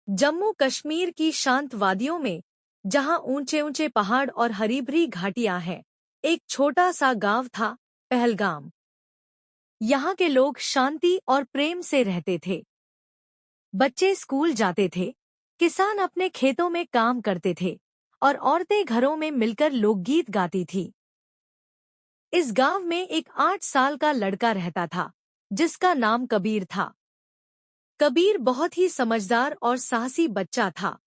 जम्मू कश्मीर की शांत वादियों में, जहां ऊंचे ऊंचे पहाड़ और हरी भरी घाटियां हैं, एक छोटा सा गांव था, पहलगाम। यहाँ के लोग शांति और प्रेम से रहते थे। बच्चे स्कूल जाते थे, किसान अपने खेतों में काम करते थे और औरतें घरों में मिलकर लोकगीत गाती थी। इस गांव में एक 8 साल का लड़का रहता था, जिसका नाम कबीर था। कबीर बहुत ही समझदार और साहसी बच्चा था।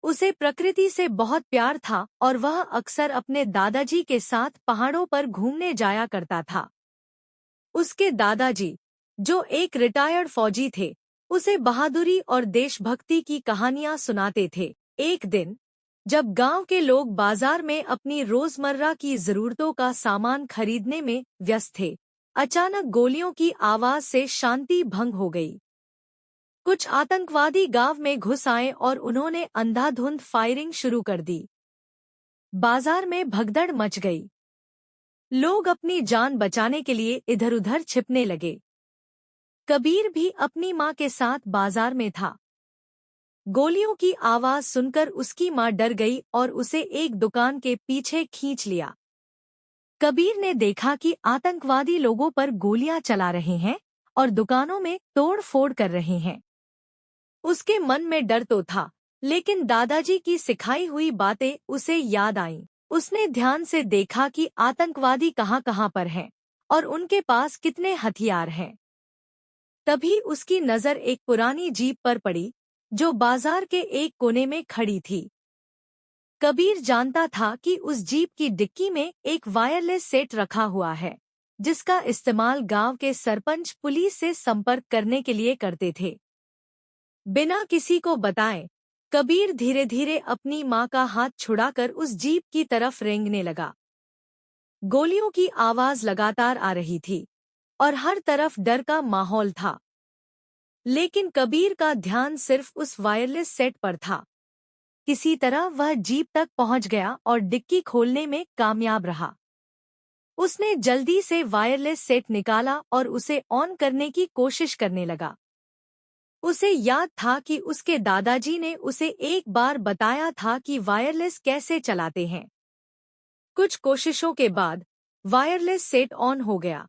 उसे प्रकृति से बहुत प्यार था और वह अक्सर अपने दादाजी के साथ पहाड़ों पर घूमने जाया करता था। उसके दादाजी, जो एक रिटायर्ड फौजी थे, उसे बहादुरी और देशभक्ति की कहानियां सुनाते थे। एक दिन, जब गांव के लोग बाजार में अपनी रोजमर्रा की जरूरतों का सामान खरीदने में व्यस्त थे, अचानक गोलियों की आवाज से शांति भंग हो गई। कुछ आतंकवादी गांव में घुस आए और उन्होंने अंधाधुंध फायरिंग शुरू कर दी। बाजार में भगदड़ मच गई। लोग अपनी जान बचाने के लिए इधर-उधर छिपने लगे। कबीर भी अपनी मां के साथ बाजार में था। गोलियों की आवाज सुनकर उसकी मां डर गई और उसे एक दुकान के पीछे खींच लिया। कबीर ने देखा कि आतंकवादी लोगों पर गोलियां चला रहे हैं और दुकानों में तोड़-फोड़ कर रहे हैं। उसके मन में डर तो था, लेकिन दादाजी की सिखाई हुई बातें उसे याद आईं। उसने ध्यान से देखा कि आतंकवादी कहाँ-कहाँ पर हैं और उनके पास कितने हथियार हैं। तभी उसकी नज़र एक पुरानी जीप पर पड़ी, जो बाजार के एक कोने में खड़ी थी। कबीर जानता था कि उस जीप की डिक्की में एक वायरलेस सेट रखा हुआ है, जिसका इस्तेमाल गांव के सरपंच पुलिस से संपर्क करने के लिए करते थे। बिना किसी को बताए, कबीर धीरे-धीरे अपनी मां का हाथ छुड़ाकर उस जीप की तरफ रेंगने लगा। गोलियों की आवाज लगातार आ रही थी और हर तरफ डर का माहौल था। लेकिन कबीर का ध्यान सिर्फ उस वायरलेस सेट पर था। किसी तरह वह जीप तक पहुंच गया और डिक्की खोलने में कामयाब रहा। उसने जल्दी से वायरलेस सेट निकाला और उसे ऑन करने की कोशिश करने लगा। उसे याद था कि उसके दादाजी ने उसे एक बार बताया था कि वायरलेस कैसे चलाते हैं। कुछ कोशिशों के बाद वायरलेस सेट ऑन हो गया।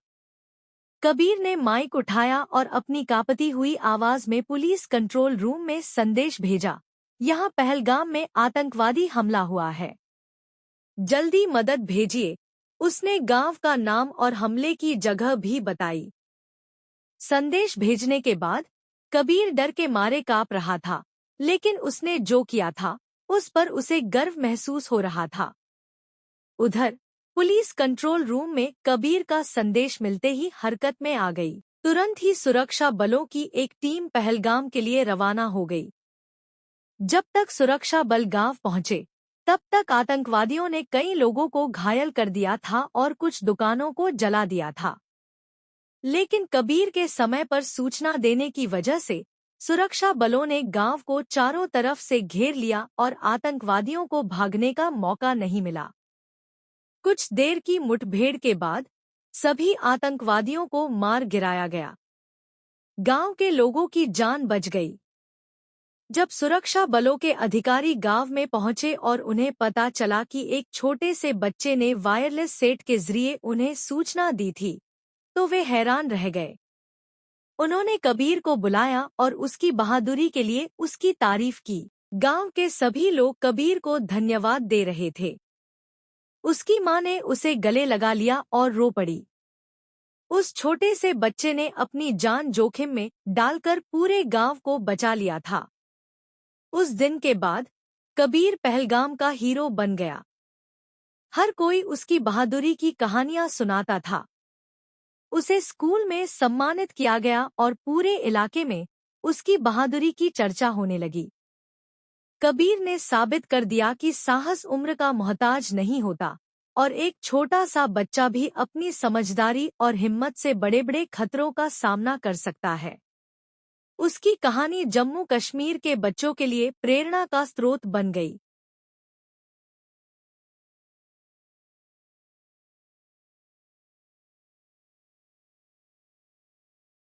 कबीर ने माइक उठाया और अपनी कांपती हुई आवाज में पुलिस कंट्रोल रूम में संदेश भेजा, यहाँ पहलगाम में आतंकवादी हमला हुआ है, जल्दी मदद भेजिए। उसने गांव का नाम और हमले की जगह भी बताई। संदेश भेजने के बाद कबीर डर के मारे कांप रहा था, लेकिन उसने जो किया था, उस पर उसे गर्व महसूस हो रहा था। उधर पुलिस कंट्रोल रूम में कबीर का संदेश मिलते ही हरकत में आ गई। तुरंत ही सुरक्षा बलों की एक टीम पहलगाम के लिए रवाना हो गई। जब तक सुरक्षा बल गांव पहुंचे, तब तक आतंकवादियों ने कई लोगों को घायल कर दिया था और कुछ दुकानों को जला दिया था। लेकिन कबीर के समय पर सूचना देने की वजह से सुरक्षा बलों ने गांव को चारों तरफ से घेर लिया और आतंकवादियों को भागने का मौका नहीं मिला। कुछ देर की मुठभेड़ के बाद सभी आतंकवादियों को मार गिराया गया। गांव के लोगों की जान बच गई। जब सुरक्षा बलों के अधिकारी गांव में पहुंचे और उन्हें पता चला कि एक छोटे से बच्चे ने वायरलेस सेट के जरिए उन्हें सूचना दी थी, तो वे हैरान रह गए। उन्होंने कबीर को बुलाया और उसकी बहादुरी के लिए उसकी तारीफ की। गांव के सभी लोग कबीर को धन्यवाद दे रहे थे। उसकी मां ने उसे गले लगा लिया और रो पड़ी। उस छोटे से बच्चे ने अपनी जान जोखिम में डालकर पूरे गांव को बचा लिया था। उस दिन के बाद कबीर पहलगाम का हीरो बन गया। हर कोई उसकी बहादुरी की कहानियां सुनाता था। उसे स्कूल में सम्मानित किया गया और पूरे इलाके में उसकी बहादुरी की चर्चा होने लगी। कबीर ने साबित कर दिया कि साहस उम्र का मोहताज नहीं होता और एक छोटा सा बच्चा भी अपनी समझदारी और हिम्मत से बड़े-बड़े खतरों का सामना कर सकता है। उसकी कहानी जम्मू कश्मीर के बच्चों के लिए प्रेरणा का स्रोत बन गई।